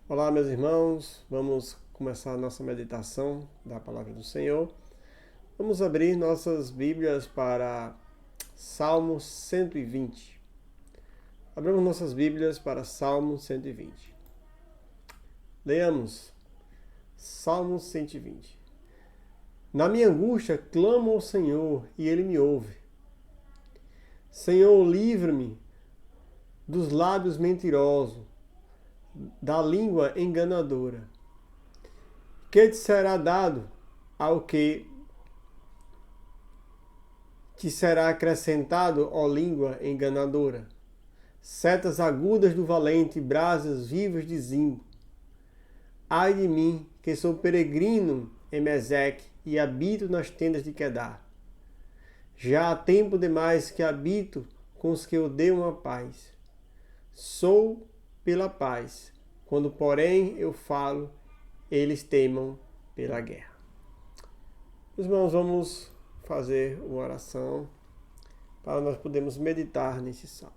Olá, meus irmãos, vamos começar a nossa meditação da Palavra do Senhor. Vamos abrir nossas Bíblias para Salmo 120. Abramos nossas Bíblias para Salmo 120. Leamos Salmo 120. Na minha angústia clamo ao Senhor e Ele me ouve. Senhor, livra-me dos lábios mentirosos, da língua enganadora. Que te será dado ao que te será acrescentado, ó língua enganadora? Setas agudas do valente, brasas vivas de zinco. Ai de mim, que sou peregrino em Meseque e habito nas tendas de Quedar. Já há tempo demais que habito com os que odeiam a paz. Sou pela paz. Quando, porém, eu falo, eles temam pela guerra. Os irmãos, vamos fazer uma oração para nós podermos meditar nesse salmo.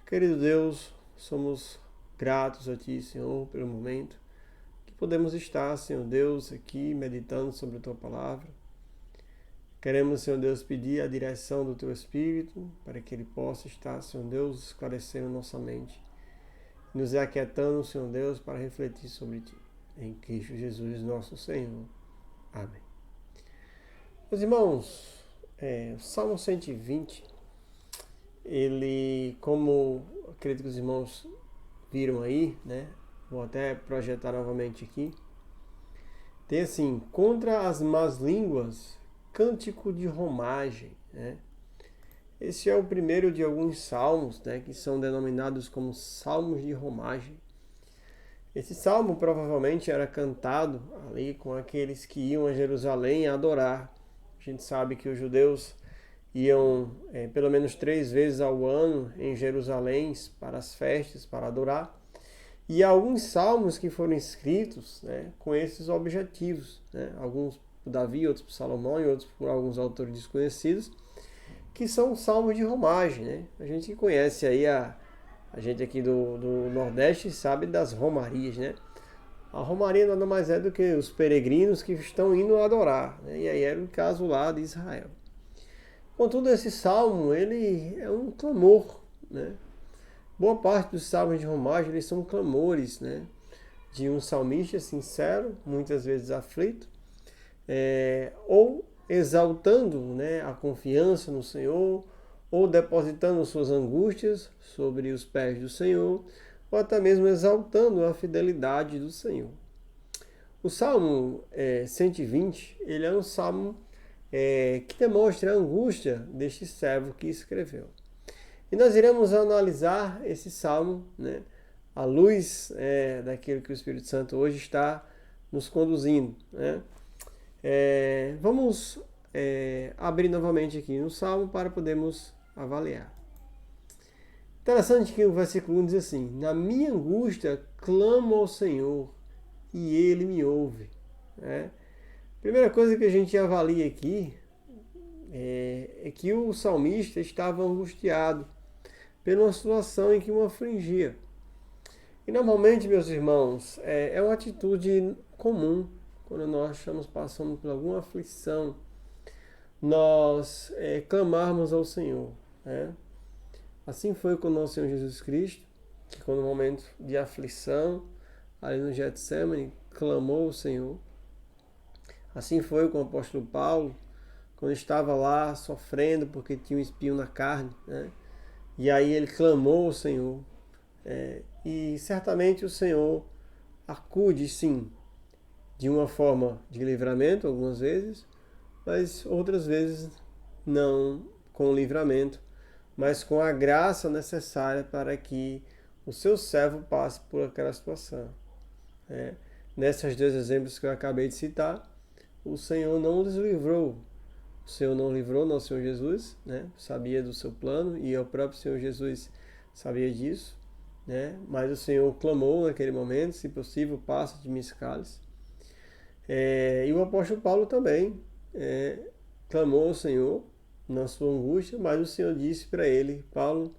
Querido Deus, somos gratos a Ti, Senhor, pelo momento que podemos estar, Senhor Deus, aqui meditando sobre a Tua Palavra. Queremos, Senhor Deus, pedir a direção do Teu Espírito para que Ele possa estar, Senhor Deus, esclarecendo nossa mente, nos aquietando, Senhor Deus, para refletir sobre Ti. Em Cristo Jesus, nosso Senhor. Amém. Meus irmãos, o Salmo 120, ele, como acredito que os irmãos viram aí, né? Vou até projetar novamente aqui. Tem assim, contra as más línguas, cântico de romagem, né? Esse é o primeiro de alguns salmos, né, que são denominados como salmos de romagem. Esse salmo provavelmente era cantado ali com aqueles que iam a Jerusalém adorar. A gente sabe que os judeus iam pelo menos 3 vezes ao ano em Jerusalém para as festas, para adorar. E há alguns salmos que foram escritos, né, com esses objetivos, né? Alguns por Davi, outros por Salomão e outros por alguns autores desconhecidos, que são salmos de romagem, né? A gente que conhece aí a gente aqui do Nordeste sabe das romarias, né? A romaria nada mais é do que os peregrinos que estão indo adorar, né? E aí era o caso lá de Israel. Contudo, esse salmo, ele é um clamor, né? Boa parte dos salmos de romagem, eles são clamores, né? De um salmista sincero, muitas vezes aflito, ou exaltando, né, a confiança no Senhor, ou depositando suas angústias sobre os pés do Senhor, ou até mesmo exaltando a fidelidade do Senhor. O Salmo 120, ele é um salmo que demonstra a angústia deste servo que escreveu. E nós iremos analisar esse salmo, né, à luz daquilo que o Espírito Santo hoje está nos conduzindo, né? Vamos abrir novamente aqui no Salmo para podermos avaliar. Interessante que o versículo 1 diz assim: na minha angústia clamo ao Senhor e Ele me ouve. Primeira coisa que a gente avalia aqui é que o salmista estava angustiado por uma situação em que o afligia. E normalmente, meus irmãos, é uma atitude comum quando nós estamos passando por alguma aflição, nós clamarmos ao Senhor, né? Assim foi com o nosso Senhor Jesus Cristo, que quando no momento de aflição, ali no Getsemane, clamou ao Senhor. Assim foi com o apóstolo Paulo, quando estava lá sofrendo porque tinha um espinho na carne, né? E aí ele clamou ao Senhor. E certamente o Senhor acude, sim, de uma forma de livramento, algumas vezes, mas outras vezes não com livramento, mas com a graça necessária para que o seu servo passe por aquela situação. Nesses 2 exemplos que eu acabei de citar, o Senhor não os livrou. O Senhor não livrou nosso Senhor Jesus, né? Sabia do seu plano e o próprio Senhor Jesus sabia disso, né? Mas o Senhor clamou naquele momento: se possível, passa de mim esse cálice. E o apóstolo Paulo também clamou ao Senhor na sua angústia, mas o Senhor disse para ele: Paulo,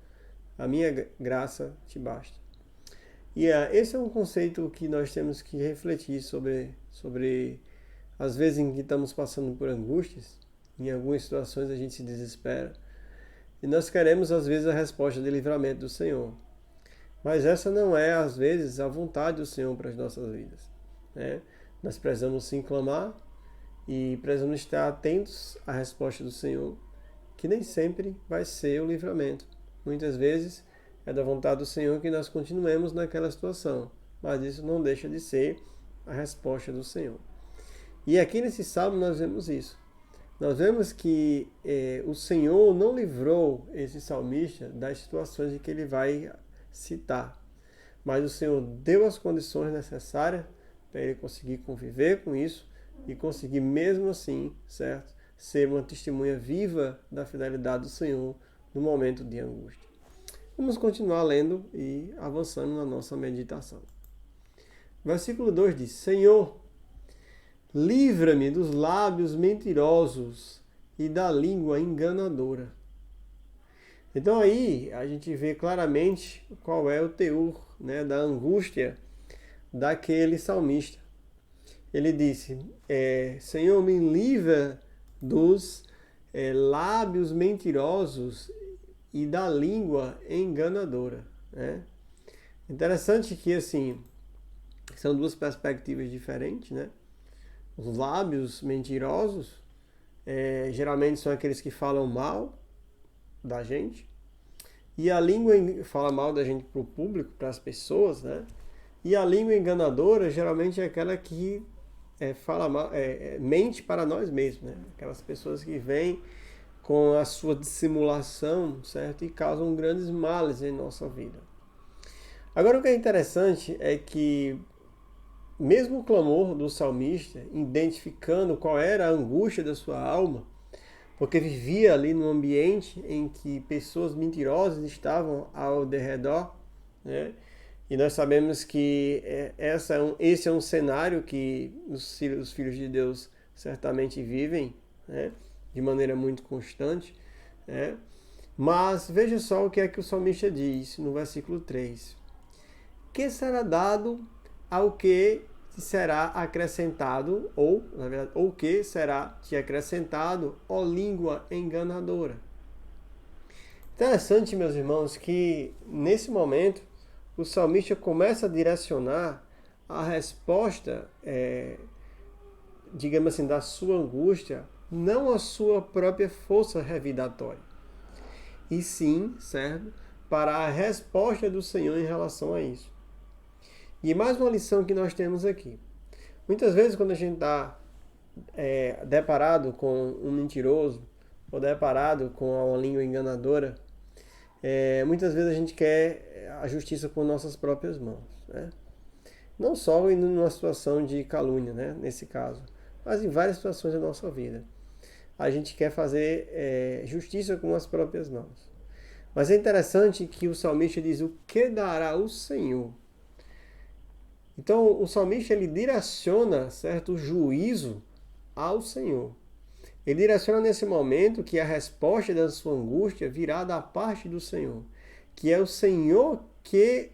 a minha graça te basta. E esse é um conceito que nós temos que refletir sobre as vezes em que estamos passando por angústias, em algumas situações a gente se desespera, e nós queremos às vezes a resposta de livramento do Senhor. Mas essa não é, às vezes, a vontade do Senhor para as nossas vidas, né? Nós precisamos sim clamar e precisamos estar atentos à resposta do Senhor, que nem sempre vai ser o livramento. Muitas vezes é da vontade do Senhor que nós continuemos naquela situação, mas isso não deixa de ser a resposta do Senhor. E aqui nesse salmo nós vemos isso. Nós vemos que o Senhor não livrou esse salmista das situações em que ele vai citar, mas o Senhor deu as condições necessárias para ele conseguir conviver com isso e conseguir mesmo assim, certo, ser uma testemunha viva da fidelidade do Senhor no momento de angústia. Vamos continuar lendo e avançando na nossa meditação. Versículo 2 diz: Senhor, livra-me dos lábios mentirosos e da língua enganadora. Então aí a gente vê claramente qual é o teor, né, da angústia daquele salmista. Ele disse, Senhor, me livra dos lábios mentirosos e da língua enganadora. Né? Interessante que, assim, são duas perspectivas diferentes, né? Os lábios mentirosos geralmente são aqueles que falam mal da gente, e a língua fala mal da gente para o público, para as pessoas, né? E a língua enganadora geralmente é aquela que fala mal, mente para nós mesmos, né? Aquelas pessoas que vêm com a sua dissimulação, certo? E causam grandes males em nossa vida. Agora, o que é interessante é que mesmo o clamor do salmista, identificando qual era a angústia da sua alma, porque vivia ali num ambiente em que pessoas mentirosas estavam ao derredor, né? E nós sabemos que esse é um cenário que os filhos de Deus certamente vivem, né? De maneira muito constante, né? Mas veja só o que é que o salmista diz no versículo 3. Que será dado ao que te será acrescentado, ou, na verdade, ou que será te acrescentado, ó língua enganadora. Interessante, meus irmãos, que nesse momento o salmista começa a direcionar a resposta, digamos assim, da sua angústia, não a sua própria força revidatória, e sim, certo, para a resposta do Senhor em relação a isso. E mais uma lição que nós temos aqui. Muitas vezes quando a gente está deparado com um mentiroso, ou deparado com uma língua enganadora, muitas vezes a gente quer a justiça com nossas próprias mãos, né? Não só em uma situação de calúnia, né, nesse caso, mas em várias situações da nossa vida. A gente quer fazer justiça com as próprias mãos. Mas é interessante que o salmista diz: o que dará o Senhor? Então o salmista ele direciona, certo, o juízo ao Senhor. Ele direciona nesse momento que a resposta da sua angústia virá da parte do Senhor, que é o Senhor que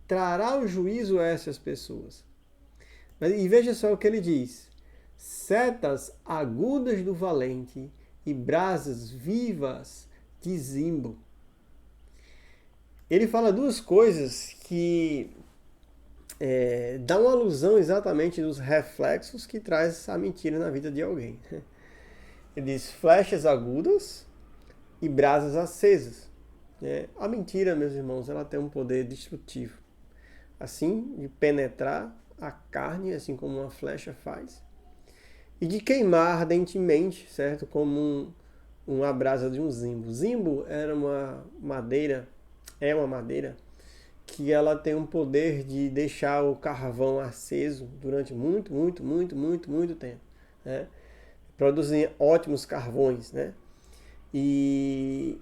trará o juízo a essas pessoas. E veja só o que ele diz: setas agudas do valente e brasas vivas de Zimbo. Ele fala duas coisas que dão uma alusão exatamente dos reflexos que traz a mentira na vida de alguém. Ele diz flechas agudas e brasas acesas. A mentira, meus irmãos, ela tem um poder destrutivo. Assim, de penetrar a carne, assim como uma flecha faz. E de queimar ardentemente, certo? Como uma brasa de um zimbo. Zimbo era uma madeira que ela tem um poder de deixar o carvão aceso durante muito tempo, né? Produzem ótimos carvões, né? E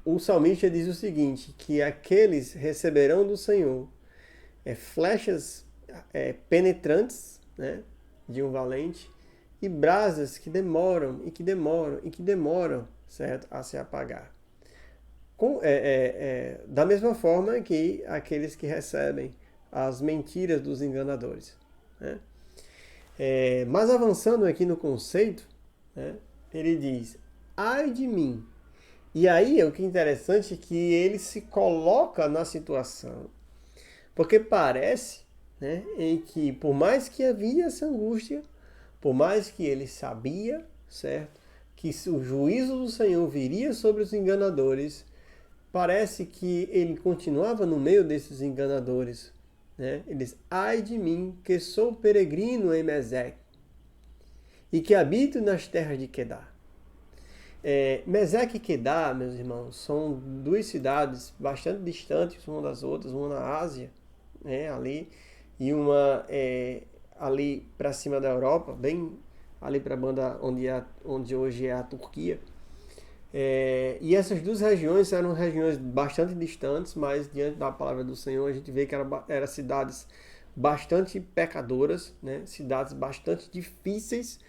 o salmista diz o seguinte, que aqueles receberão do Senhor flechas penetrantes, né, de um valente, e brasas que demoram, certo, a se apagar. Da mesma forma que aqueles que recebem as mentiras dos enganadores. Né? Mas avançando aqui no conceito, né, ele diz, ai de mim. E aí o que é interessante é que ele se coloca na situação, porque parece, né, em que por mais que havia essa angústia, por mais que ele sabia, certo, que o juízo do Senhor viria sobre os enganadores, parece que ele continuava no meio desses enganadores. Né? Ele diz, ai de mim, que sou peregrino em Meseque, e que habito nas terras de Quedar. Meseque e Quedar, meus irmãos, são duas cidades bastante distantes umas das outras, uma na Ásia, né, ali, e uma ali para cima da Europa, bem ali para a banda onde hoje é a Turquia. E essas duas regiões eram regiões bastante distantes, mas diante da palavra do Senhor a gente vê que eram cidades bastante pecadoras, né? Cidades bastante difíceis,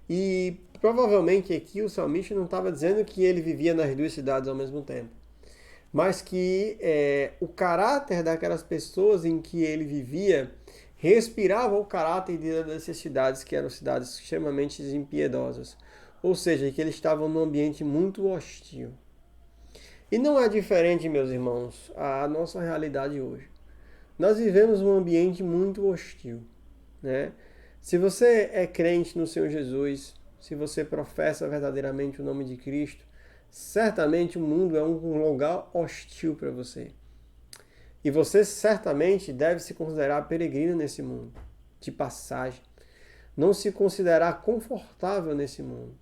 e provavelmente aqui o salmista não estava dizendo que ele vivia nas duas cidades ao mesmo tempo, mas que o caráter daquelas pessoas em que ele vivia respirava o caráter dessas cidades, que eram cidades extremamente impiedosas. Ou seja, que eles estavam num ambiente muito hostil. E não é diferente, meus irmãos, a nossa realidade hoje. Nós vivemos um ambiente muito hostil. Né? Se você é crente no Senhor Jesus, se você professa verdadeiramente o nome de Cristo, certamente o mundo é um lugar hostil para você. E você certamente deve se considerar peregrino nesse mundo, de passagem. Não se considerar confortável nesse mundo.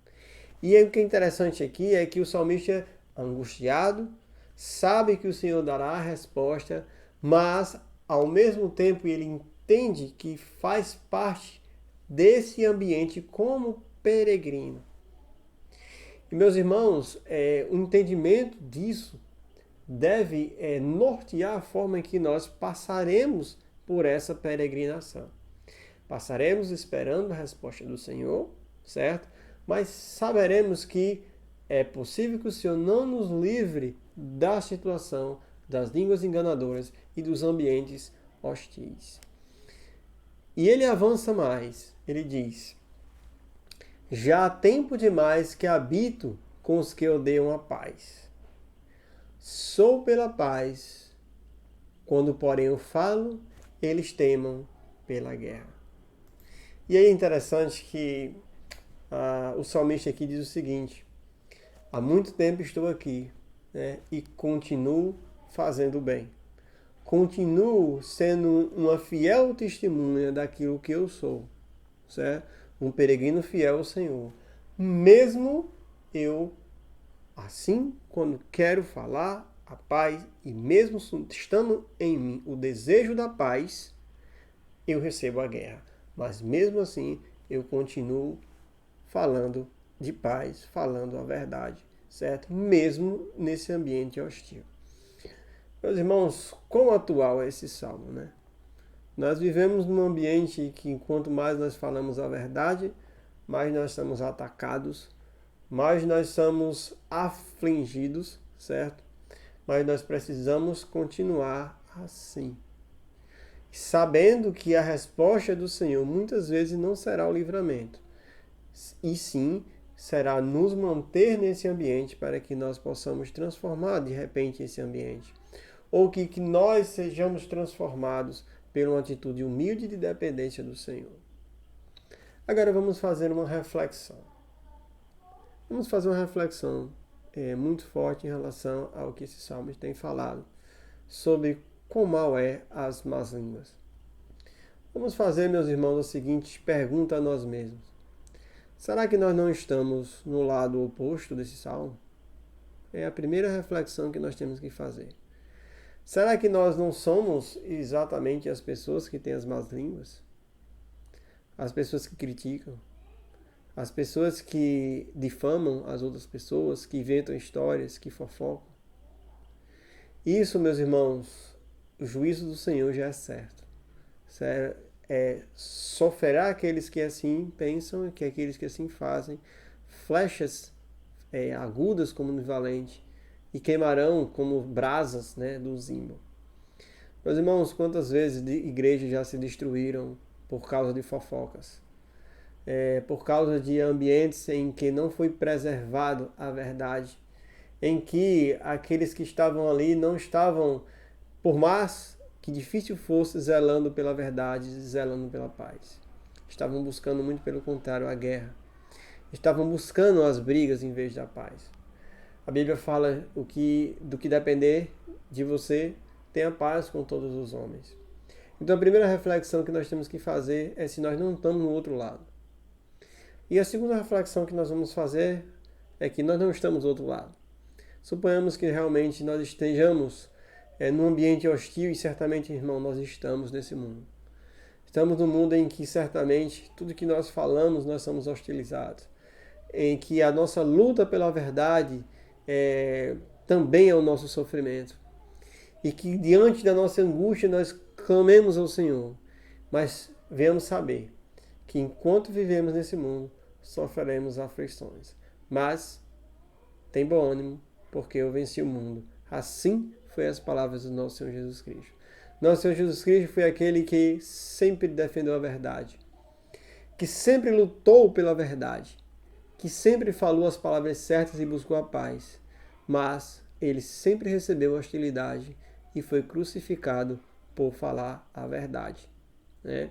E aí, o que é interessante aqui é que o salmista, angustiado, sabe que o Senhor dará a resposta, mas ao mesmo tempo ele entende que faz parte desse ambiente como peregrino. E meus irmãos, o entendimento disso deve nortear a forma em que nós passaremos por essa peregrinação. Passaremos esperando a resposta do Senhor, certo? Mas saberemos que é possível que o Senhor não nos livre da situação, das línguas enganadoras e dos ambientes hostis. E ele avança mais, ele diz, já há tempo demais que habito com os que odeiam a paz. Sou pela paz, quando porém eu falo, eles temam pela guerra. E aí é interessante que o salmista aqui diz o seguinte, há muito tempo estou aqui, né, e continuo fazendo bem. Continuo sendo uma fiel testemunha daquilo que eu sou, certo? Um peregrino fiel ao Senhor. Mesmo eu, assim, quando quero falar a paz, e mesmo estando em mim o desejo da paz, eu recebo a guerra. Mas mesmo assim, eu continuo falando de paz, falando a verdade, certo? Mesmo nesse ambiente hostil. Meus irmãos, quão atual é esse salmo, né? Nós vivemos num ambiente que, quanto mais nós falamos a verdade, mais nós somos atacados, mais nós somos afligidos, certo? Mas nós precisamos continuar assim, sabendo que a resposta do Senhor muitas vezes não será o livramento, e sim será nos manter nesse ambiente para que nós possamos transformar de repente esse ambiente, ou que nós sejamos transformados por uma atitude humilde de dependência do Senhor. Agora vamos fazer uma reflexão. Vamos fazer uma reflexão muito forte em relação ao que esse salmo tem falado sobre quão mal é as más línguas. Vamos fazer, meus irmãos, a seguinte pergunta a nós mesmos. Será que nós não estamos no lado oposto desse salmo? É a primeira reflexão que nós temos que fazer. Será que nós não somos exatamente as pessoas que têm as más línguas? As pessoas que criticam? As pessoas que difamam as outras pessoas, que inventam histórias, que fofocam? Isso, meus irmãos, o juízo do Senhor já é certo. Sofrerá aqueles que assim pensam, que aqueles que assim fazem, flechas agudas como no valente, e queimarão como brasas, né, do zimbro. Meus irmãos, quantas vezes igrejas já se destruíram por causa de fofocas? Por causa de ambientes em que não foi preservado a verdade, em que aqueles que estavam ali não estavam, por mais que difícil fosse, zelando pela verdade, zelando pela paz. Estavam buscando, muito pelo contrário, a guerra. Estavam buscando as brigas em vez da paz. A Bíblia fala do que depender de você, tenha paz com todos os homens. Então a primeira reflexão que nós temos que fazer é se nós não estamos no outro lado. E a segunda reflexão que nós vamos fazer é que nós não estamos do outro lado. Suponhamos que realmente nós estejamos num ambiente hostil, e certamente, irmão, nós estamos nesse mundo. Estamos num mundo em que certamente tudo que nós falamos nós somos hostilizados. Em que a nossa luta pela verdade também é o nosso sofrimento. E que diante da nossa angústia nós clamemos ao Senhor. Mas venhamos saber que enquanto vivemos nesse mundo, sofreremos aflições. Mas tem bom ânimo, porque eu venci o mundo. Assim foi as palavras do nosso Senhor Jesus Cristo. Nosso Senhor Jesus Cristo foi aquele que sempre defendeu a verdade, que sempre lutou pela verdade, que sempre falou as palavras certas e buscou a paz. Mas ele sempre recebeu hostilidade e foi crucificado por falar a verdade, né?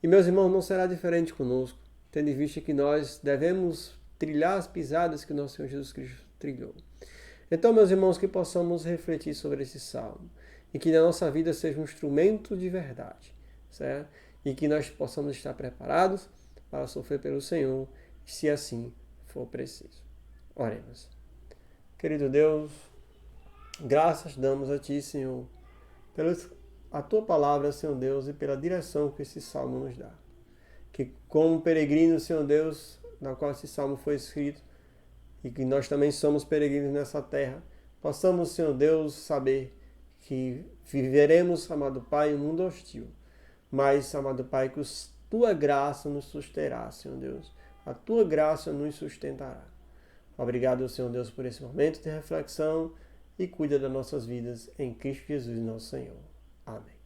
E, meus irmãos, não será diferente conosco, tendo em vista que nós devemos trilhar as pisadas que o nosso Senhor Jesus Cristo trilhou. Então, meus irmãos, que possamos refletir sobre esse salmo e que na nossa vida seja um instrumento de verdade, certo? E que nós possamos estar preparados para sofrer pelo Senhor, se assim for preciso. Oremos. Querido Deus, graças damos a Ti, Senhor, pela a Tua palavra, Senhor Deus, e pela direção que esse salmo nos dá. Que como peregrinos, Senhor Deus, na qual esse salmo foi escrito, e que nós também somos peregrinos nessa terra, possamos, Senhor Deus, saber que viveremos, amado Pai, em um mundo hostil. Mas, amado Pai, que a Tua graça nos susterá, Senhor Deus. A Tua graça nos sustentará. Obrigado, Senhor Deus, por esse momento de reflexão e cuida das nossas vidas em Cristo Jesus, nosso Senhor. Amém.